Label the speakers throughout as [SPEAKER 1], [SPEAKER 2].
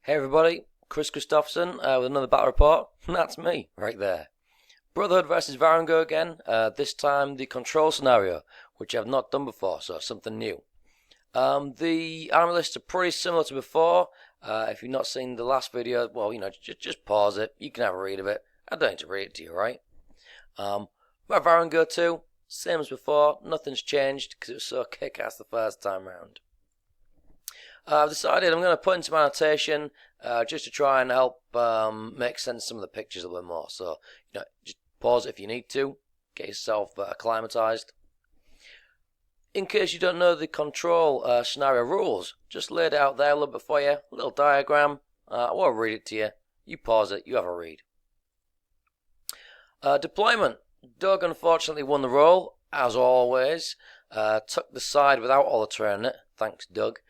[SPEAKER 1] Hey everybody, Chris Christopherson with another battle report. That's me, right there. Brotherhood versus varangur again, this time the control scenario, which I've not done before, so something new. The army lists are pretty similar to before. If you've not seen the last video, well, just pause it. You can have a read of it. I don't need to read it to you, right? My varangur 2, same as before, nothing's changed because it was so kick-ass the first time round. I've decided I'm going to put into my annotation just to try and help make sense of some of the pictures a little bit more. So, just pause it if you need to. Get yourself acclimatized. In case you don't know the control scenario rules, just laid it out there a little bit for you. A little diagram. I won't read it to you. You pause it. You have a read. Deployment. Doug unfortunately won the role, as always. Took the side without all the terrain in it. Thanks, Doug.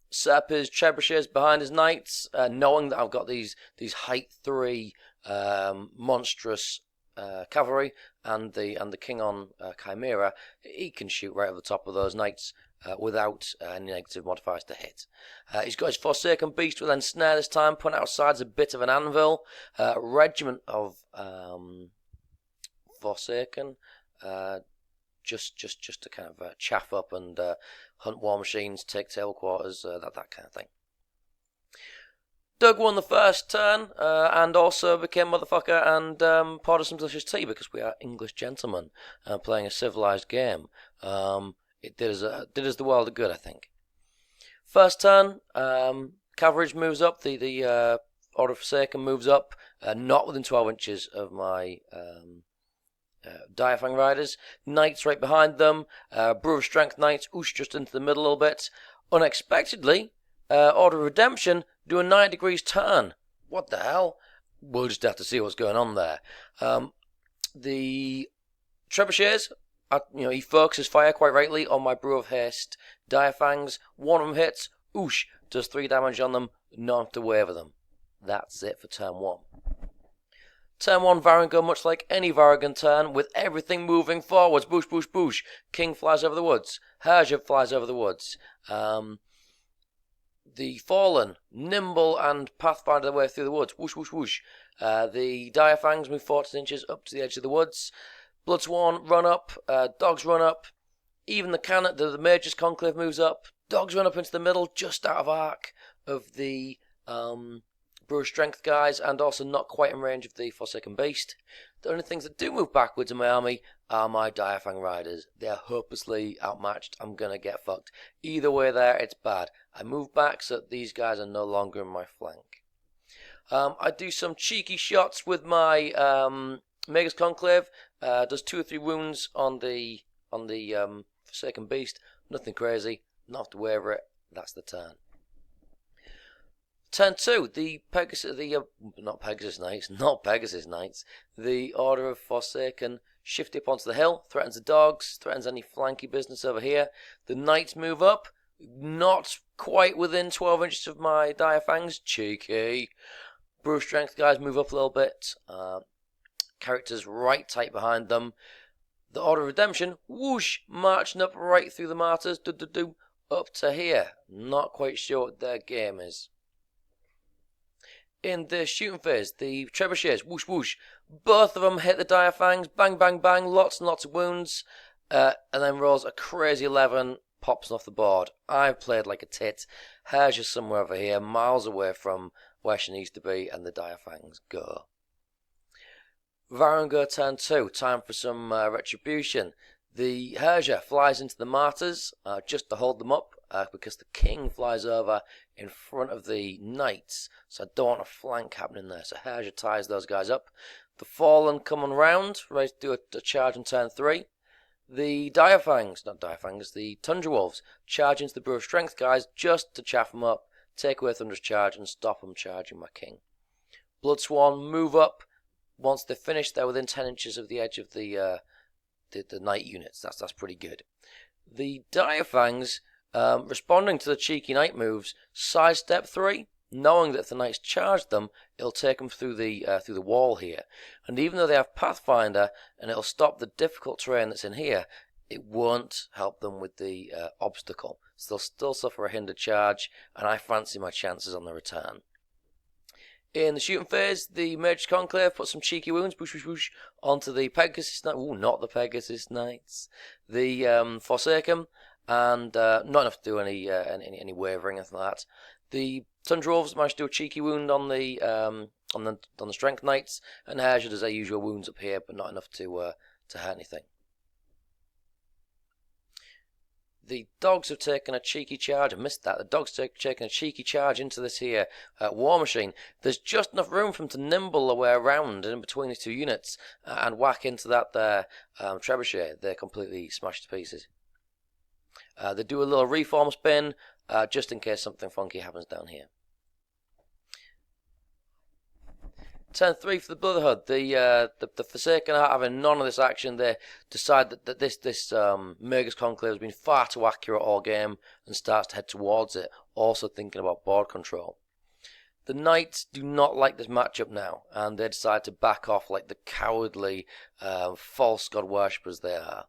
[SPEAKER 1] Set up his trebuchets behind his knights, knowing that I've got these height 3 monstrous cavalry and the king on Chimera. He can shoot right over the top of those knights without any negative modifiers to hit. He's got his Forsaken Beast with then snare this time, putting outside's a bit of an anvil. Regiment of Forsaken. Just to kind of chaff up and hunt war machines, take tail quarters, that kind of thing. Doug won the first turn and also became motherfucker and poured us some delicious tea because we are English gentlemen playing a civilized game. It did us the world of good, I think. First turn, cavalry moves up. The Order of Forsaken moves up, not within 12 inches of my Direfang Riders. Knights right behind them. Brew of Strength Knights, oosh, just into the middle a little bit. Unexpectedly, Order of Redemption do a 90 degrees turn. What the hell? We'll just have to see what's going on there. The trebuchets, he focuses fire quite rightly on my Brew of Haste Direfangs. One of them hits, oosh, does 3 damage on them, not to waver them. That's it for turn 1. Turn 1 varangur, much like any varangur turn, with everything moving forwards. Boosh, boosh, boosh. King flies over the woods. Herja flies over the woods. The Fallen, nimble and pathfinder their way through the woods. Whoosh, whoosh, whoosh. The Direfangs move 14 inches up to the edge of the woods. Bloodsworn run up. Dogs run up. Even the cannon, the Mage's Conclave moves up. Dogs run up into the middle, just out of arc of the Brew of Strength guys, and also not quite in range of the Forsaken Beast. The only things that do move backwards in my army are my Direfang Riders. They are hopelessly outmatched. I'm going to get fucked. Either way there, it's bad. I move back so that these guys are no longer in my flank. I do some cheeky shots with my Mage's Conclave. Does 2 or 3 wounds on the Forsaken Beast. Nothing crazy. Not have to waver it. That's the turn. Turn 2, not Pegasus Knights, the Order of Forsaken shift up onto the hill, threatens the dogs, threatens any flanky business over here. The Knights move up, not quite within 12 inches of my Direfangs, cheeky. Brew of Strength guys move up a little bit, characters right tight behind them. The Order of Redemption, whoosh, marching up right through the martyrs, up to here. Not quite sure what their game is. In the shooting phase, the trebuchets, whoosh whoosh, both of them hit the Direfangs, bang bang bang, lots and lots of wounds, and then rolls a crazy 11, pops off the board. I've played like a tit. Herja's somewhere over here, miles away from where she needs to be, and the Direfangs go. Varangur turn 2, time for some retribution. The Herja flies into the martyrs just to hold them up because the king flies over in front of the knights, so I don't want a flank happening there. So Herja ties those guys up. The Fallen come on round, ready to do a charge on turn 3. The the Tundra Wolves charge into the Brew of Strength guys just to chaff them up, take away Thunder's charge and stop them charging my king. Bloodsworn move up. Once they're finished, they're within 10 inches of the edge of the knight units. That's pretty good. The Direfangs, responding to the cheeky knight moves, sidestep 3, knowing that if the knights charge them, it'll take them through the wall here. And even though they have Pathfinder, and it'll stop the difficult terrain that's in here, it won't help them with the obstacle. so they'll still suffer a hindered charge, and I fancy my chances on the return. In the shooting phase, the Mage's Conclave put some cheeky wounds, boosh, boosh, boosh, onto the Pegasus Knights. Ooh, not the Pegasus Knights. The Forsaken, and not enough to do any wavering, anything like that. The Tundra Wolves managed to do a cheeky wound on the Strength Knights, and Herja does their usual wounds up here, but not enough to hurt anything. The dogs have taken a cheeky charge. I missed that. The dogs have taken a cheeky charge into this here War Machine. There's just enough room for them to nimble their way around in between the two units and whack into that there trebuchet. They're completely smashed to pieces. They do a little reform spin just in case something funky happens down here. Turn 3 for the Brotherhood. The Forsaken are having none of this action. They decide that this Mage's Conclave has been far too accurate all game and starts to head towards it, also thinking about board control. The Knights do not like this matchup now, and they decide to back off like the cowardly, false god worshippers they are.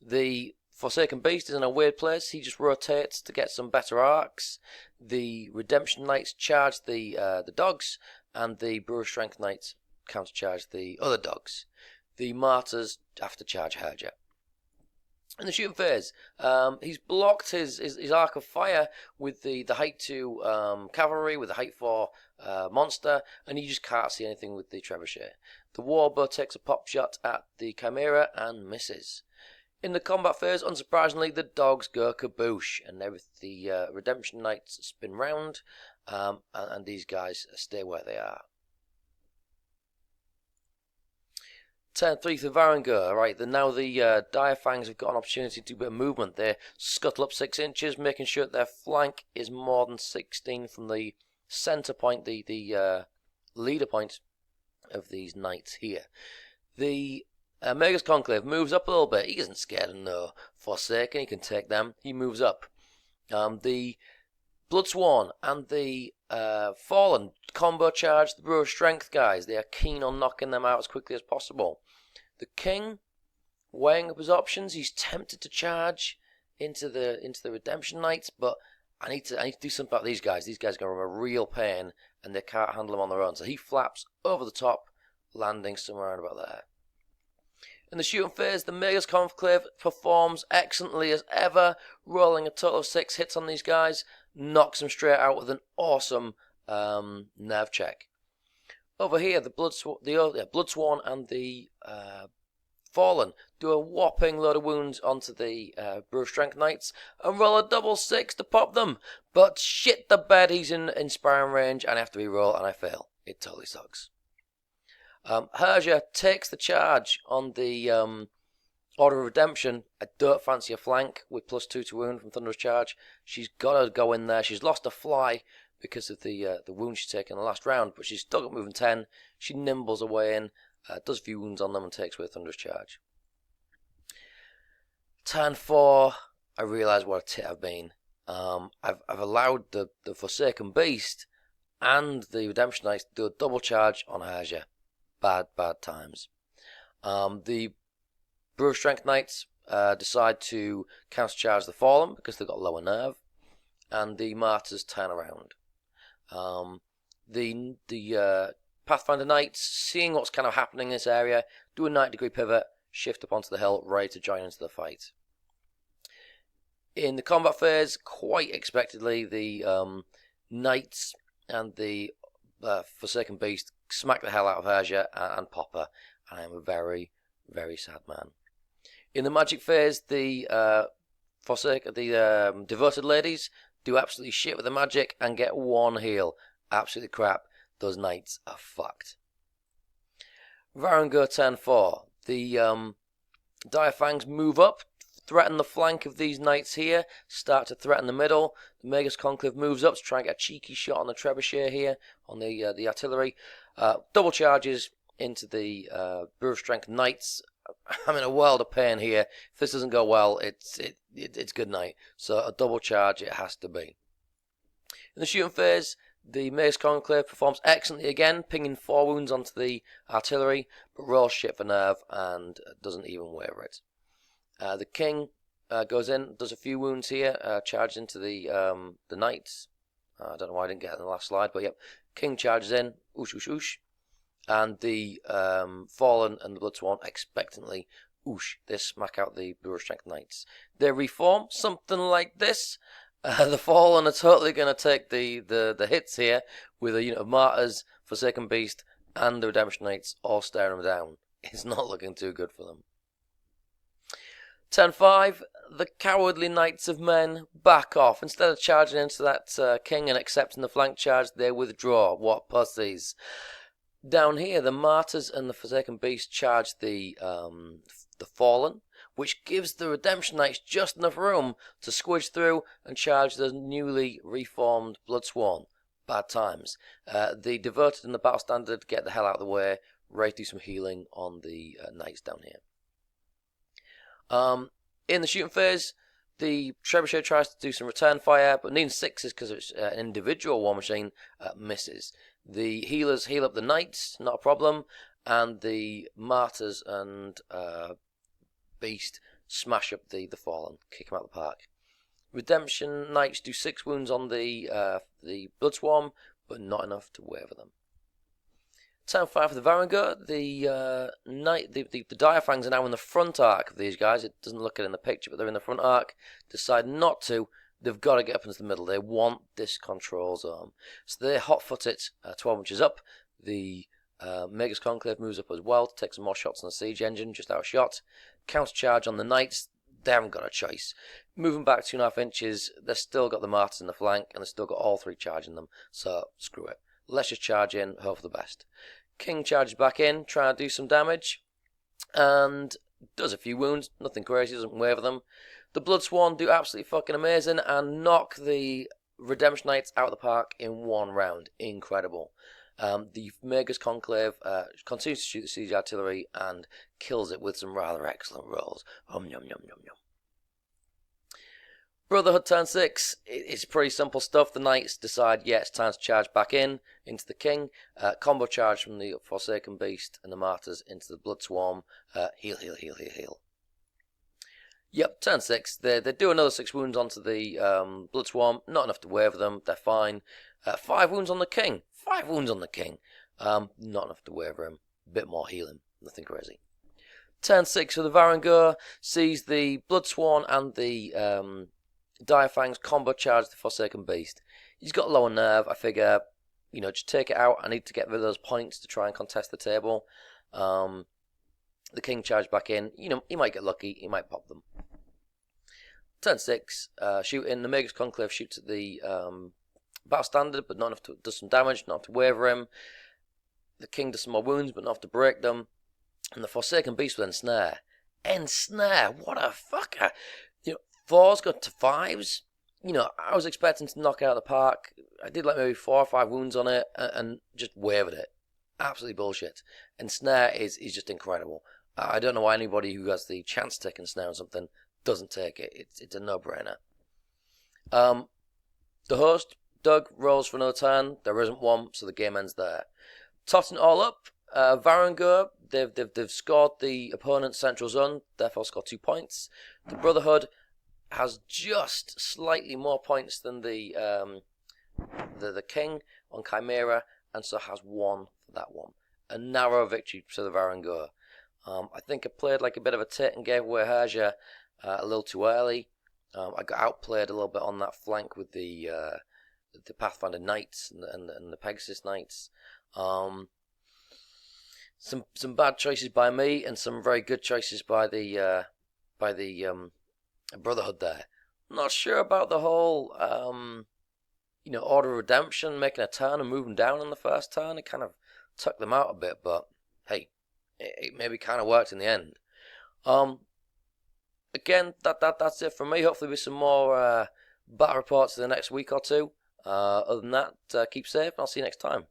[SPEAKER 1] The Forsaken Beast is in a weird place. He just rotates to get some better arcs. The Redemption Knights charge the dogs, and the Brewer Strength Knights countercharge the other dogs. The Martyrs have to charge Herja. In the shooting phase, he's blocked his arc of fire with the height 2 cavalry, with the height 4 monster, and you just can't see anything with the trebuchet. The Warbow takes a pop shot at the Chimera and misses. In the combat phase, unsurprisingly, the dogs go kaboosh, and the Redemption Knights spin round, and these guys stay where they are. Turn 3 for varangur. Right, now the Dire Fangs have got an opportunity to do a bit of movement. They scuttle up 6 inches, making sure that their flank is more than 16 from the centre point, the leader point of these knights here. The Mage's Conclave moves up a little bit. He isn't scared of no Forsaken. He can take them. He moves up. The Bloodsworn and the Fallen combo charge the Brewer Strength guys. They are keen on knocking them out as quickly as possible. The King, weighing up his options, he's tempted to charge into the Redemption Knights, but I need to do something about these guys. These guys are going to have a real pain, and they can't handle them on their own. So he flaps over the top, landing somewhere around about there. In the shooting phase, the Mage's Conclave performs excellently as ever, rolling a total of 6 hits on these guys, knocks them straight out with an awesome nerve check. Over here, the Bloodsworn and the Fallen do a whopping load of wounds onto the Brewer Strength Knights and roll a double 6 to pop them. But shit the bed, he's in inspiring range and I have to reroll and I fail. It totally sucks. Herja takes the charge on the Order of Redemption. I don't fancy a flank with +2 to wound from Thunderous Charge. She's got to go in there. She's lost a fly because of the wound she's taken in the last round, but she's still got moving 10. She nimbles her way in, does a few wounds on them and takes away Thunderous Charge. Turn 4, I realise what a tit I've been. I've allowed the Forsaken Beast and the Redemption Knights to do a double charge on Herja. Bad times. The Brewer Strength Knights decide to countercharge the Fallen because they've got lower nerve, and the Martyrs turn around. The Pathfinder Knights, seeing what's kind of happening in this area, do a 90-degree pivot, shift up onto the hill, ready to join into the fight. In the combat phase, quite expectedly, the Knights and the Forsaken Beast smack the hell out of Herja and pop her, and I am a very, very sad man. In the magic phase, the Devoted Ladies do absolutely shit with the magic and get 1 heal. Absolutely crap. Those knights are fucked. Varangur turn 4. The Dire Fangs move up, threaten the flank of these knights here, start to threaten the middle. The Mage's Conclave moves up to try and get a cheeky shot on the trebuchet here, on the artillery. Double charges into the Brewer Strength Knights. I'm in a world of pain here. If this doesn't go well, it's good night. So a double charge it has to be. In the shooting phase, the Mage's Conclave performs excellently again, pinging 4 wounds onto the artillery, but rolls shit for nerve and doesn't even waver it. The King goes in, does a few wounds here, charges into the knights. I don't know why I didn't get it in the last slide, but yep. King charges in, oosh, oosh, oosh. And the Fallen and the Bloodsworn expectantly, oosh, they smack out the Blue Strength Knights. They reform, something like this. The Fallen are totally going to take the hits here with a unit of Martyrs, Forsaken Beast, and the Redemption Knights all staring them down. It's not looking too good for them. Turn 5, the Cowardly Knights of Men back off. Instead of charging into that king and accepting the flank charge, they withdraw. What pussies. Down here, the Martyrs and the Forsaken Beast charge the Fallen, which gives the Redemption Knights just enough room to squidge through and charge the newly reformed Bloodsworn. Bad times. The Devoted and the Battle Standard get the hell out of the way, ready to do some healing on the Knights down here. In the shooting phase, the Trebuchet tries to do some return fire, but needing 6s because it's an individual war machine, misses. The healers heal up the Knights, not a problem, and the Martyrs and Beast smash up the Fallen, kick them out of the park. Redemption Knights do 6 wounds on the Bloodswarm, but not enough to waver them. Turn 5 for the varangur. The Direfangs are now in the front arc of these guys. It doesn't look it in the picture, but they're in the front arc. Decide not to. They've got to get up into the middle. They want this control zone. So they hot-foot it 12 inches up. The Magus Conclave moves up as well to take some more shots on the siege engine, just out of shot. Counter-charge on the Knights. They haven't got a choice. Moving back 2.5 inches, they've still got the Martyrs in the flank, and they've still got all 3 charging them. So, screw it. Let's just charge in, hope for the best. King charges back in, trying to do some damage, and does a few wounds, nothing crazy, doesn't waver them. The Bloodsworn do absolutely fucking amazing and knock the Redemption Knights out of the park in 1 round. Incredible. The Magus Conclave continues to shoot the siege artillery and kills it with some rather excellent rolls. Yum, yum, yum, yum. Brotherhood turn 6, it's pretty simple stuff. The Knights decide, yeah, it's time to charge back into the King. Combo charge from the Forsaken Beast and the Martyrs into the Bloodswarm. Heal, heal, heal, heal, heal. Yep, turn 6, they do another 6 wounds onto the Bloodswarm. Not enough to waver them, they're fine. 5 wounds on the King. 5 wounds on the King. Not enough to waver him. Bit more healing, nothing crazy. Turn 6 for the varangur sees the Bloodsworn and the Direfangs combo charge the Forsaken Beast. He's got lower nerve. I figure, just take it out. I need to get rid of those points to try and contest the table. The King charge back in. He might get lucky. He might pop them. Turn 6, shooting. The Magus Conclave shoots at the Battle Standard, but not enough to do some damage, not enough to waver him. The King does some more wounds, but not enough to break them. And the Forsaken Beast will ensnare. Ensnare? What a fucker! 4's got to 5s. I was expecting to knock it out of the park. I did like maybe 4 or 5 wounds on it and just wavered it. Absolutely bullshit. And snare is just incredible. I don't know why anybody who has the chance to take a snare on something doesn't take it. It's a no-brainer. The host, Doug, rolls for another turn. There isn't one, so the game ends there. Totting it all up, varangur, they've scored the opponent's central zone, therefore score 2 points. The Brotherhood has just slightly more points than the King on Chimera, and so has 1 for that one. A narrow victory to the varangur. I think I played like a bit of a tit and gave away Herja a little too early. I got outplayed a little bit on that flank with the Pathfinder Knights and the Pegasus Knights. Some bad choices by me and some very good choices by the Brotherhood there. Not sure about the whole Order of Redemption making a turn and moving down on the first turn. It kind of took them out a bit, but hey, it maybe kind of worked in the end. Again, that's it from me. Hopefully with some more battle reports in the next week or two. Other than that, keep safe and I'll see you next time.